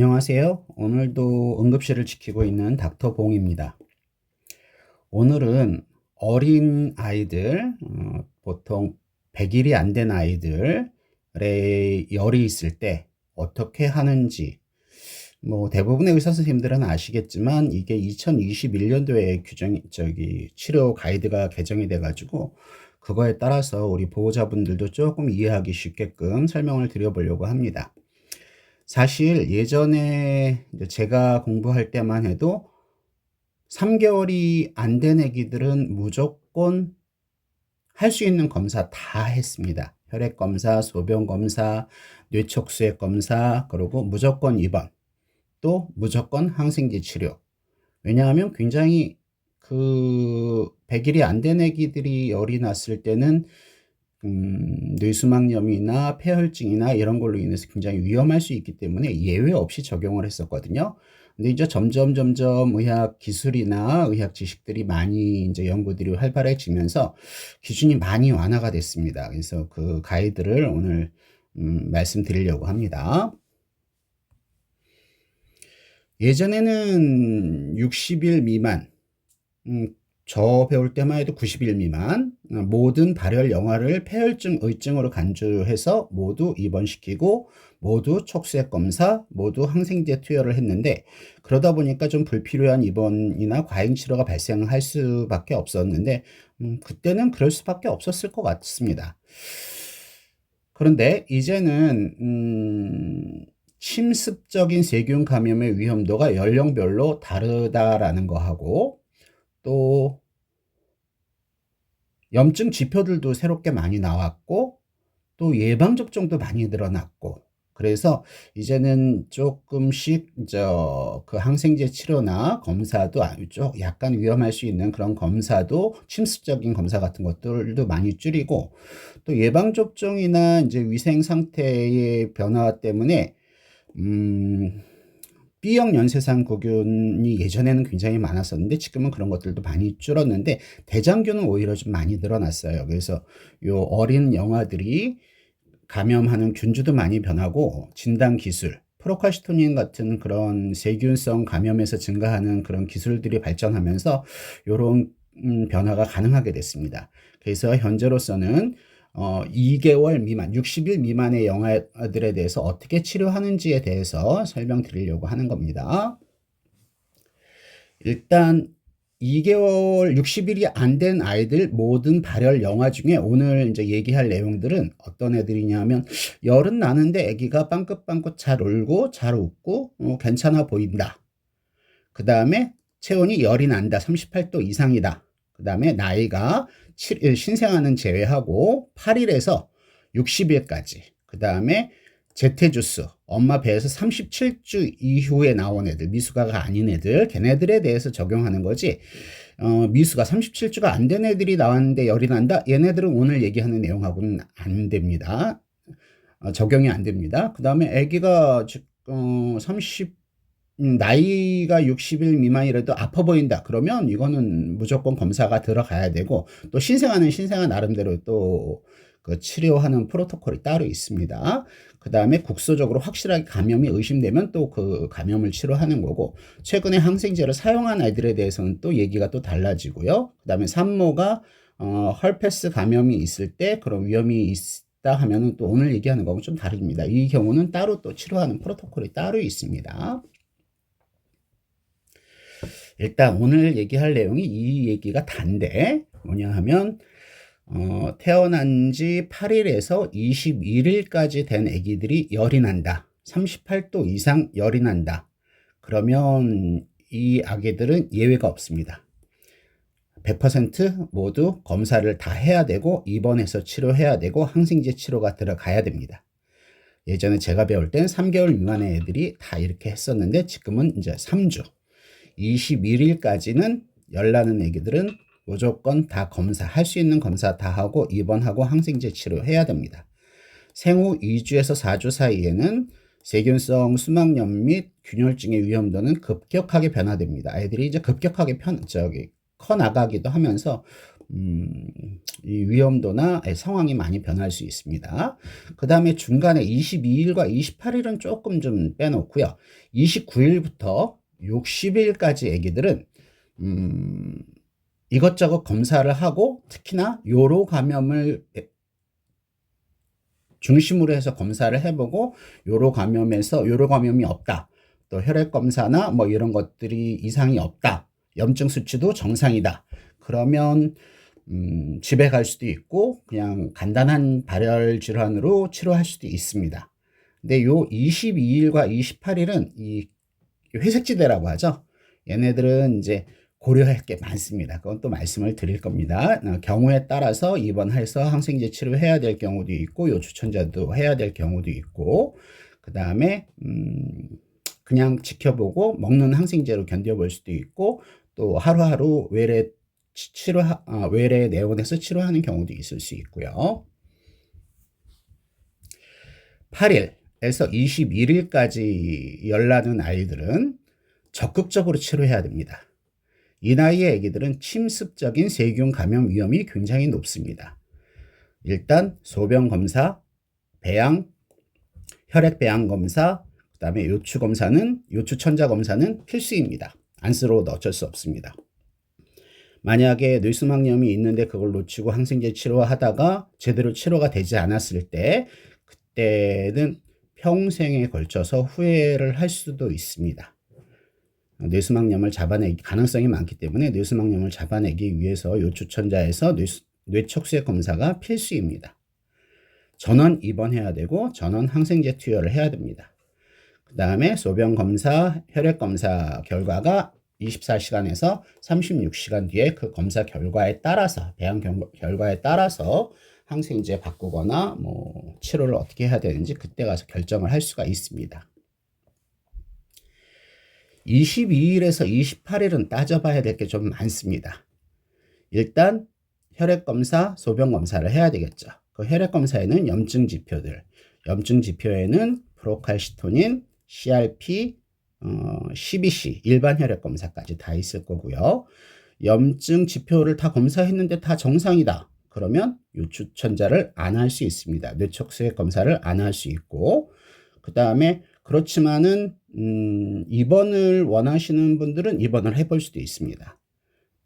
안녕하세요. 오늘도 응급실을 지키고 있는 닥터 봉입니다. 오늘은 어린 아이들, 보통 100일이 안 된 아이들의 열이 있을 때 어떻게 하는지, 대부분의 의사 선생님들은 아시겠지만 이게 2021년도에 치료 가이드가 개정이 돼가지고 그거에 따라서 우리 보호자분들도 조금 이해하기 쉽게끔 설명을 드려보려고 합니다. 사실 예전에 제가 공부할 때만 해도 3개월이 안 된 애기들은 무조건 할 수 있는 검사 다 했습니다. 혈액 검사, 소변 검사, 뇌척수액 검사, 그리고 무조건 입원, 또 무조건 항생제 치료. 왜냐하면 굉장히 100일이 안 된 애기들이 열이 났을 때는 뇌수막염이나 폐혈증이나 이런 걸로 인해서 굉장히 위험할 수 있기 때문에 예외 없이 적용을 했었거든요. 근데 이제 점점 의학 기술이나 의학 지식들이 많이 이제 연구들이 활발해지면서 기준이 많이 완화가 됐습니다. 그래서 그 가이드를 오늘 말씀드리려고 합니다. 예전에는 60일 미만, 저 배울 때만 해도 90일 미만 모든 발열 영화를 폐혈증, 의증으로 간주해서 모두 입원시키고 모두 척수액 검사, 모두 항생제 투여를 했는데, 그러다 보니까 좀 불필요한 입원이나 과잉 치료가 발생할 수밖에 없었는데 그때는 그럴 수밖에 없었을 것 같습니다. 그런데 이제는 침습적인 세균 감염의 위험도가 연령별로 다르다라는 거하고, 또 염증 지표들도 새롭게 많이 나왔고, 또 예방접종도 많이 늘어났고, 그래서 이제는 조금씩 그 항생제 치료나 검사도 약간 위험할 수 있는 그런 검사도, 침습적인 검사 같은 것들도 많이 줄이고, 또 예방접종이나 이제 위생 상태의 변화 때문에 B형 연쇄상구균이 예전에는 굉장히 많았었는데 지금은 그런 것들도 많이 줄었는데 대장균은 오히려 좀 많이 늘어났어요. 그래서 요 어린 영아들이 감염하는 균주도 많이 변하고, 진단 기술, 프로칼시토닌 같은 그런 세균성 감염에서 증가하는 그런 기술들이 발전하면서 요런 변화가 가능하게 됐습니다. 그래서 현재로서는 2개월 미만, 60일 미만의 영아들에 대해서 어떻게 치료하는지에 대해서 설명드리려고 하는 겁니다. 일단 2개월, 60일이 안 된 아이들 모든 발열 영아 중에 오늘 이제 얘기할 내용들은 어떤 애들이냐면, 열은 나는데 아기가 빵긋빵긋 잘 울고 잘 웃고 괜찮아 보인다. 그 다음에 체온이 열이 난다. 38도 이상이다. 그 다음에 나이가 신생아는 제외하고 8일에서 60일까지. 그 다음에 제테주스, 엄마 배에서 37주 이후에 나온 애들, 미숙아가 아닌 애들, 걔네들에 대해서 적용하는 거지, 미숙아 37주가 안 된 애들이 나왔는데 열이 난다? 얘네들은 오늘 얘기하는 내용하고는 안 됩니다. 적용이 안 됩니다. 그 다음에 아기가 나이가 60일 미만이라도 아파 보인다. 그러면 이거는 무조건 검사가 들어가야 되고, 또 신생아는 신생아 나름대로 또 그 치료하는 프로토콜이 따로 있습니다. 그 다음에 국소적으로 확실하게 감염이 의심되면 또 그 감염을 치료하는 거고, 최근에 항생제를 사용한 아이들에 대해서는 또 얘기가 또 달라지고요. 그 다음에 산모가 헐페스 감염이 있을 때 그런 위험이 있다 하면은 또 오늘 얘기하는 거하고 좀 다릅니다. 이 경우는 따로 또 치료하는 프로토콜이 따로 있습니다. 일단 오늘 얘기할 내용이 이 얘기가 단데, 뭐냐 하면 태어난 지 8일에서 21일까지 된 아기들이 열이 난다. 38도 이상 열이 난다. 그러면 이 아기들은 예외가 없습니다. 100% 모두 검사를 다 해야 되고, 입원해서 치료해야 되고, 항생제 치료가 들어가야 됩니다. 예전에 제가 배울 땐 3개월 미만의 애들이 다 이렇게 했었는데 지금은 이제 3주. 21일까지는 열나는 애기들은 무조건 다 할 수 있는 검사 다 하고 입원하고 항생제 치료해야 됩니다. 생후 2주에서 4주 사이에는 세균성 수막염 및 균열증의 위험도는 급격하게 변화됩니다. 아이들이 이제 급격하게 커 나가기도 하면서 이 위험도나 상황이 많이 변할 수 있습니다. 그 다음에 중간에 22일과 28일은 조금 좀 빼놓고요. 29일부터 60일까지 애기들은 이것저것 검사를 하고, 특히나 요로 감염을 중심으로 해서 검사를 해보고, 요로 감염이 없다, 또 혈액 검사나 뭐 이런 것들이 이상이 없다, 염증 수치도 정상이다, 그러면 집에 갈 수도 있고 그냥 간단한 발열 질환으로 치료할 수도 있습니다. 근데 요 22일과 28일은 이 회색지대라고 하죠. 얘네들은 이제 고려할 게 많습니다. 그건 또 말씀을 드릴 겁니다. 경우에 따라서 입원해서 항생제 치료해야 될 경우도 있고, 요 추천자도 해야 될 경우도 있고, 그 다음에 그냥 지켜보고 먹는 항생제로 견뎌볼 수도 있고, 또 하루하루 외래 내원해서 치료하는 경우도 있을 수 있고요. 8일에서 21일까지 열나는 아이들은 적극적으로 치료해야 됩니다. 이 나이의 아기들은 침습적인 세균 감염 위험이 굉장히 높습니다. 일단 소변 검사, 혈액 배양 검사, 그 다음에 요추 천자 검사는 필수입니다. 안쓰러워도 어쩔 수 없습니다. 만약에 뇌수막염이 있는데 그걸 놓치고 항생제 치료하다가 제대로 치료가 되지 않았을 때, 그때는 평생에 걸쳐서 후회를 할 수도 있습니다. 뇌수막염을 잡아내기 가능성이 많기 때문에 뇌수막염을 잡아내기 위해서 요추천자에서 뇌척수액 검사가 필수입니다. 전원 입원해야 되고 전원 항생제 투여를 해야 됩니다. 그 다음에 소변 검사, 혈액 검사 결과가 24시간에서 36시간 뒤에 그 검사 결과에 따라서, 배양 결과에 따라서 항생제 바꾸거나 뭐 치료를 어떻게 해야 되는지 그때 가서 결정을 할 수가 있습니다. 22일에서 28일은 따져봐야 될 게 좀 많습니다. 일단 혈액 검사, 소변 검사를 해야 되겠죠. 그 혈액 검사에는 염증 지표에는 프로칼시토닌, CRP, CBC, 일반 혈액 검사까지 다 있을 거고요. 염증 지표를 다 검사했는데 다 정상이다, 그러면 요추천자를 안 할 수 있습니다. 뇌척수액 검사를 안 할 수 있고, 그 다음에 그렇지만은 입원을 원하시는 분들은 입원을 해볼 수도 있습니다.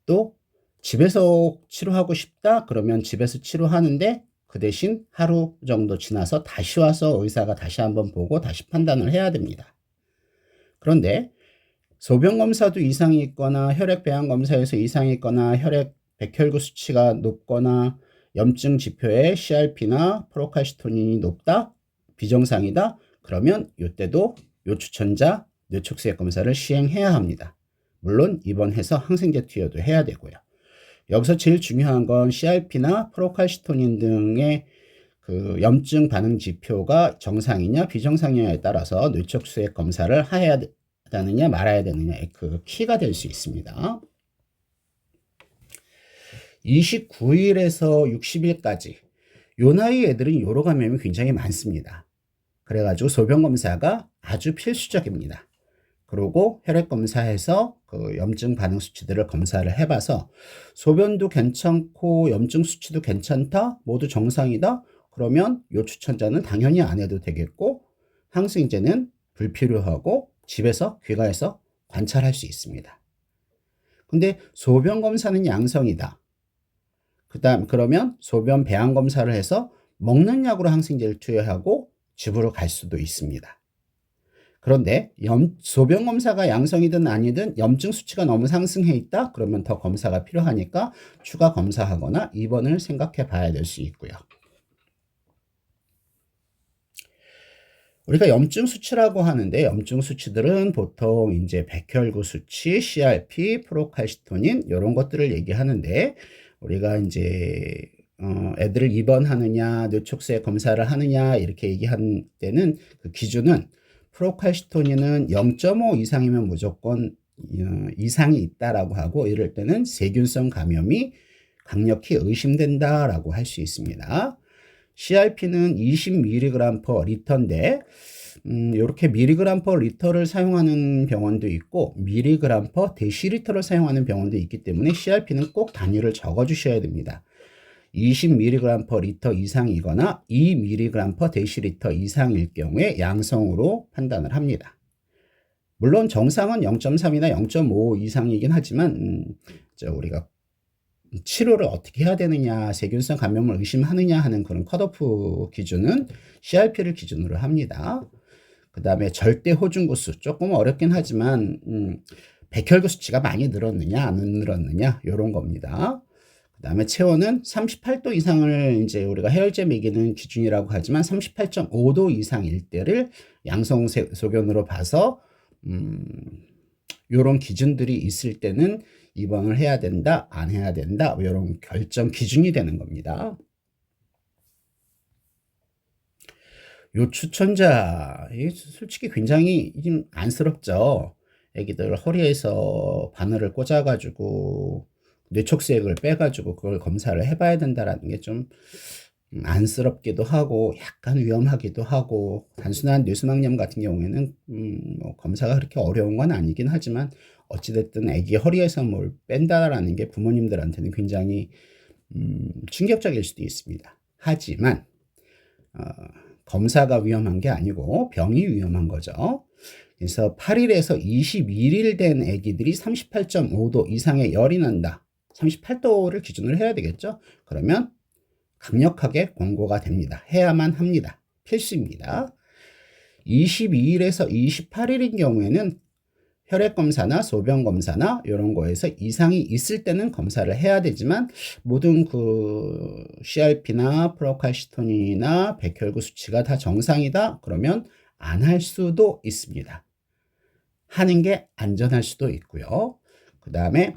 또 집에서 치료하고 싶다 그러면 집에서 치료하는데, 그 대신 하루 정도 지나서 다시 와서 의사가 다시 한번 보고 다시 판단을 해야 됩니다. 그런데 소변 검사도 이상이 있거나 혈액 배양 검사에서 이상이 있거나 혈액 백혈구 수치가 높거나 염증 지표에 CRP나 프로칼시토닌이 높다, 비정상이다, 그러면 이때도 요추천자 뇌척수액 검사를 시행해야 합니다. 물론 입원해서 항생제 투여도 해야 되고요. 여기서 제일 중요한 건 CRP나 프로칼시토닌 등의 그 염증 반응 지표가 정상이냐 비정상이냐에 따라서 뇌척수액 검사를 해야 되느냐 말아야 되느냐의 그 키가 될 수 있습니다. 29일에서 60일까지 요 나이 애들은 요로 감염이 굉장히 많습니다. 그래가지고 소변 검사가 아주 필수적입니다. 그리고 혈액 검사해서 그 염증 반응 수치들을 검사를 해봐서 소변도 괜찮고 염증 수치도 괜찮다, 모두 정상이다, 그러면 요추천자는 당연히 안 해도 되겠고, 항생제는 불필요하고 집에서 귀가해서 관찰할 수 있습니다. 근데 소변 검사는 양성이다, 그러면 소변 배양 검사를 해서 먹는 약으로 항생제를 투여하고 집으로 갈 수도 있습니다. 그런데 소변 검사가 양성이든 아니든 염증 수치가 너무 상승해 있다, 그러면 더 검사가 필요하니까 추가 검사하거나 입원을 생각해 봐야 될 수 있고요. 우리가 염증 수치라고 하는데, 염증 수치들은 보통 이제 백혈구 수치, CRP, 프로칼시토닌 이런 것들을 얘기하는데, 우리가 이제 애들을 입원하느냐, 뇌척수액 검사를 하느냐 이렇게 얘기한 때는 그 기준은 프로칼시토닌은 0.5 이상이면 무조건 이상이 있다라고 하고, 이럴 때는 세균성 감염이 강력히 의심된다라고 할 수 있습니다. CRP는 20mg per 리터인데 이렇게 mg per 리터를 사용하는 병원도 있고 mg per 데시리터를 사용하는 병원도 있기 때문에 CRP는 꼭 단위를 적어 주셔야 됩니다. 20mg per 리터 이상이거나 2mg per 데시리터 이상일 경우에 양성으로 판단을 합니다. 물론 정상은 0.3이나 0.5 이상이긴 하지만 우리가 치료를 어떻게 해야 되느냐, 세균성 감염을 의심하느냐 하는 그런 컷오프 기준은 CRP를 기준으로 합니다. 그 다음에 절대 호중구수, 조금 어렵긴 하지만 백혈구 수치가 많이 늘었느냐 안 늘었느냐 이런 겁니다. 그 다음에 체온은 38도 이상을 이제 우리가 해열제 매기는 기준이라고 하지만 38.5도 이상일 때를 양성 소견으로 봐서 요런 기준들이 있을 때는 입원을 해야 된다, 안 해야 된다, 이런 결정 기준이 되는 겁니다. 요 추천자, 솔직히 굉장히 좀 안쓰럽죠. 애기들 허리에서 바늘을 꽂아가지고 뇌촉색을 빼가지고 그걸 검사를 해봐야 된다라는 게 좀 안쓰럽기도 하고 약간 위험하기도 하고, 단순한 뇌수막염 같은 경우에는 뭐 검사가 그렇게 어려운 건 아니긴 하지만 어찌됐든 애기 허리에서 뭘 뺀다라는 게 부모님들한테는 굉장히 충격적일 수도 있습니다. 하지만 검사가 위험한 게 아니고 병이 위험한 거죠. 그래서 8일에서 21일 된 애기들이 38.5도 이상의 열이 난다. 38도를 기준으로 해야 되겠죠. 그러면 강력하게 권고가 됩니다. 해야만 합니다. 필수입니다. 22일에서 28일인 경우에는 혈액검사나 소변검사나 이런 거에서 이상이 있을 때는 검사를 해야 되지만 모든 그 CRP나 프로칼시토닌이나 백혈구 수치가 다 정상이다 그러면 안 할 수도 있습니다. 하는 게 안전할 수도 있고요. 그 다음에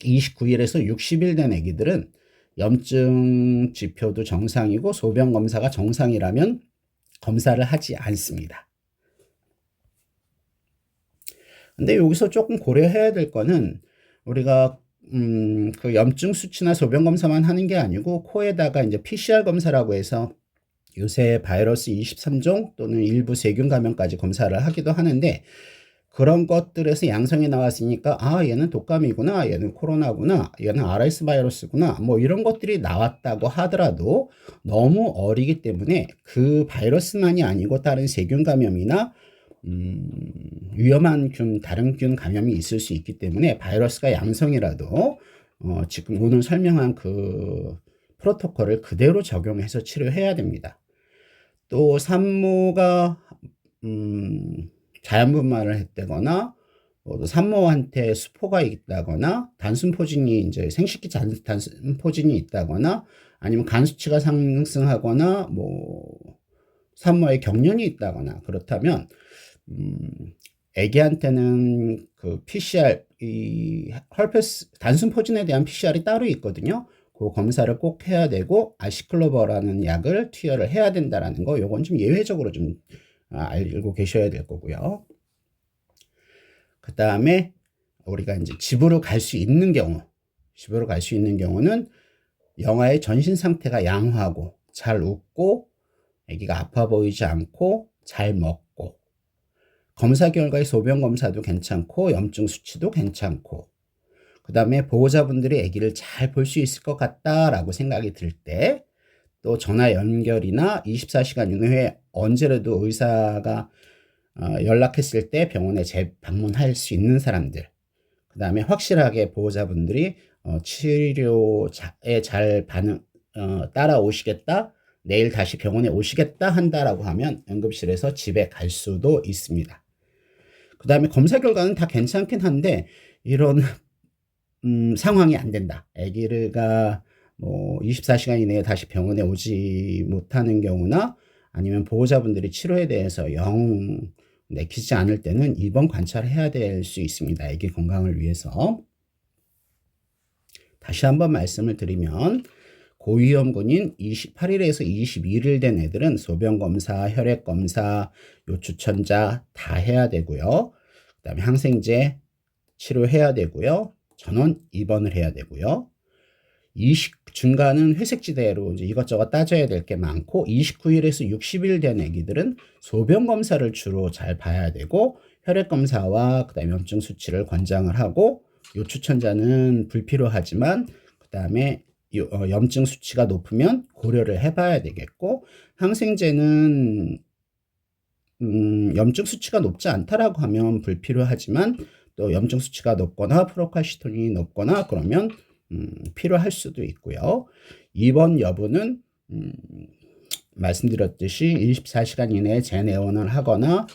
29일에서 60일 된 애기들은 염증 지표도 정상이고 소변 검사가 정상이라면 검사를 하지 않습니다. 근데 여기서 조금 고려해야 될 거는 우리가 그 염증 수치나 소변 검사만 하는 게 아니고 코에다가 이제 PCR 검사라고 해서 요새 바이러스 23종 또는 일부 세균 감염까지 검사를 하기도 하는데, 그런 것들에서 양성이 나왔으니까 아 얘는 독감이구나, 얘는 코로나구나, 얘는 RS 바이러스구나, 뭐 이런 것들이 나왔다고 하더라도 너무 어리기 때문에 그 바이러스만이 아니고 다른 세균 감염이나 위험한 다른 균 감염이 있을 수 있기 때문에 바이러스가 양성이라도 지금 오늘 설명한 그 프로토콜을 그대로 적용해서 치료해야 됩니다. 또 산모가 자연분만을 했다거나 산모한테 수포가 있다거나 단순포진이 이제 생식기 단순포진이 있다거나 아니면 간 수치가 상승하거나 뭐 산모의 경련이 있다거나 그렇다면 애기한테는 그 PCR 이 헐페스 단순포진에 대한 PCR이 따로 있거든요. 그 검사를 꼭 해야 되고 아시클로버라는 약을 투여를 해야 된다라는 거, 요건 좀 예외적으로 좀 알고 계셔야 될 거고요. 그 다음에 우리가 이제 집으로 갈 수 있는 경우는 영아의 전신 상태가 양호하고 잘 웃고 아기가 아파 보이지 않고 잘 먹고 검사 결과의 소변 검사도 괜찮고 염증 수치도 괜찮고, 그 다음에 보호자분들이 아기를 잘 볼 수 있을 것 같다라고 생각이 들 때, 또 전화 연결이나 24시간 이내에 언제라도 의사가 연락했을 때 병원에 재방문할 수 있는 사람들, 그 다음에 확실하게 보호자분들이 치료에 잘 따라오시겠다, 내일 다시 병원에 오시겠다 한다라고 하면 응급실에서 집에 갈 수도 있습니다. 그 다음에 검사 결과는 다 괜찮긴 한데 이런 상황이 안 된다, 아기가 뭐 24시간 이내에 다시 병원에 오지 못하는 경우나 아니면 보호자분들이 치료에 대해서 영 내키지 않을 때는 입원 관찰해야 될 수 있습니다. 아기 건강을 위해서. 다시 한번 말씀을 드리면 고위험군인 28일에서 21일 된 애들은 소변검사, 혈액검사, 요추천자 다 해야 되고요. 그 다음에 항생제 치료해야 되고요. 전원 입원을 해야 되고요. 중간은 회색지대로 이제 이것저것 따져야 될 게 많고 29일에서 60일 된 아기들은 소변 검사를 주로 잘 봐야 되고 혈액 검사와 그다음에 염증 수치를 권장을 하고 요추천자는 불필요하지만 그다음에 염증 수치가 높으면 고려를 해봐야 되겠고 항생제는 염증 수치가 높지 않다라고 하면 불필요하지만 또 염증 수치가 높거나 프로칼시토닌이 높거나 그러면 필요할 수도 있고요. 입원 여부는 말씀드렸듯이 24시간 이내에 재내원을 하거나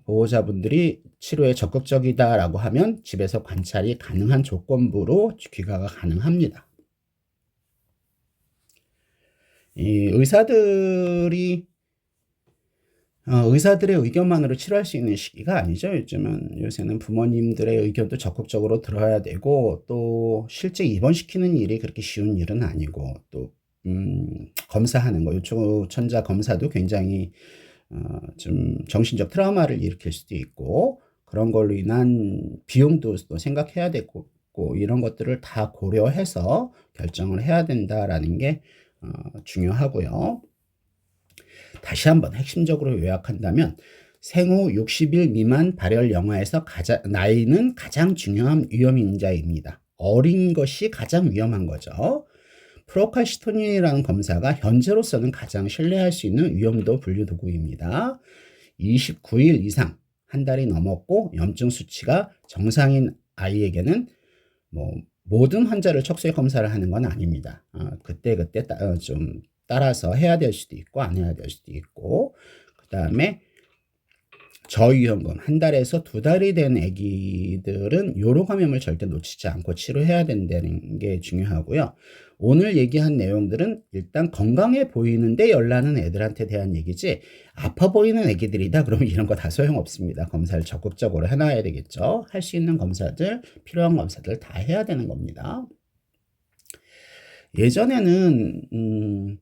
보호자분들이 치료에 적극적이다라고 하면 집에서 관찰이 가능한 조건부로 귀가가 가능합니다. 이 의사들의 의견만으로 치료할 수 있는 시기가 아니죠. 요새는 부모님들의 의견도 적극적으로 들어야 되고 또 실제 입원시키는 일이 그렇게 쉬운 일은 아니고 또 검사하는 거 요추천자 검사도 굉장히 좀 정신적 트라우마를 일으킬 수도 있고 그런 걸로 인한 비용도 또 생각해야 되고 이런 것들을 다 고려해서 결정을 해야 된다라는 게 중요하고요. 다시 한번 핵심적으로 요약한다면 생후 60일 미만 발열 영아에서 나이는 가장 중요한 위험인자입니다. 어린 것이 가장 위험한 거죠. 프로칼시토닌이라는 검사가 현재로서는 가장 신뢰할 수 있는 위험도 분류 도구입니다. 29일 이상 한 달이 넘었고 염증 수치가 정상인 아이에게는 모든 환자를 척수액 검사를 하는 건 아닙니다. 그때그때 좀 따라서 해야 될 수도 있고 안 해야 될 수도 있고 그 다음에 저위험군 한 달에서 두 달이 된 아기들은 요로 감염을 절대 놓치지 않고 치료해야 된다는 게 중요하고요. 오늘 얘기한 내용들은 일단 건강해 보이는데 열나는 애들한테 대한 얘기지 아파 보이는 애기들이다 그러면 이런 거 다 소용없습니다. 검사를 적극적으로 해놔야 되겠죠. 할 수 있는 검사들 필요한 검사들 다 해야 되는 겁니다. 예전에는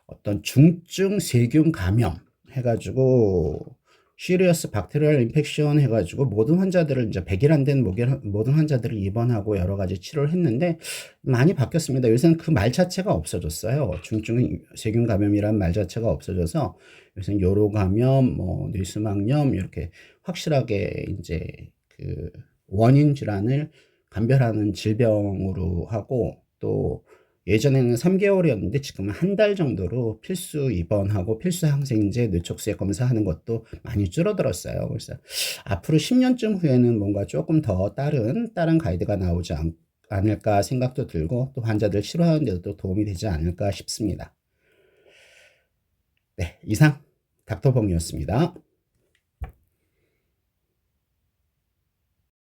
어떤 중증 세균 감염 해가지고 시리어스 박테리얼 인펙션 해가지고 모든 환자들을 이제 100일 안 된 모든 환자들을 입원하고 여러 가지 치료를 했는데 많이 바뀌었습니다. 요새는 그 말 자체가 없어졌어요. 중증 세균 감염이란 말 자체가 없어져서 요새는 요로 감염, 뇌수막염 이렇게 확실하게 이제 그 원인 질환을 감별하는 질병으로 하고 또 예전에는 3개월이었는데 지금은 한 달 정도로 필수 입원하고 필수 항생제 뇌척수액 검사하는 것도 많이 줄어들었어요. 그래서 앞으로 10년쯤 후에는 뭔가 조금 더 다른 가이드가 나오지 않을까 생각도 들고 또 환자들 치료하는 데도 도움이 되지 않을까 싶습니다. 네, 이상 닥터봉이었습니다.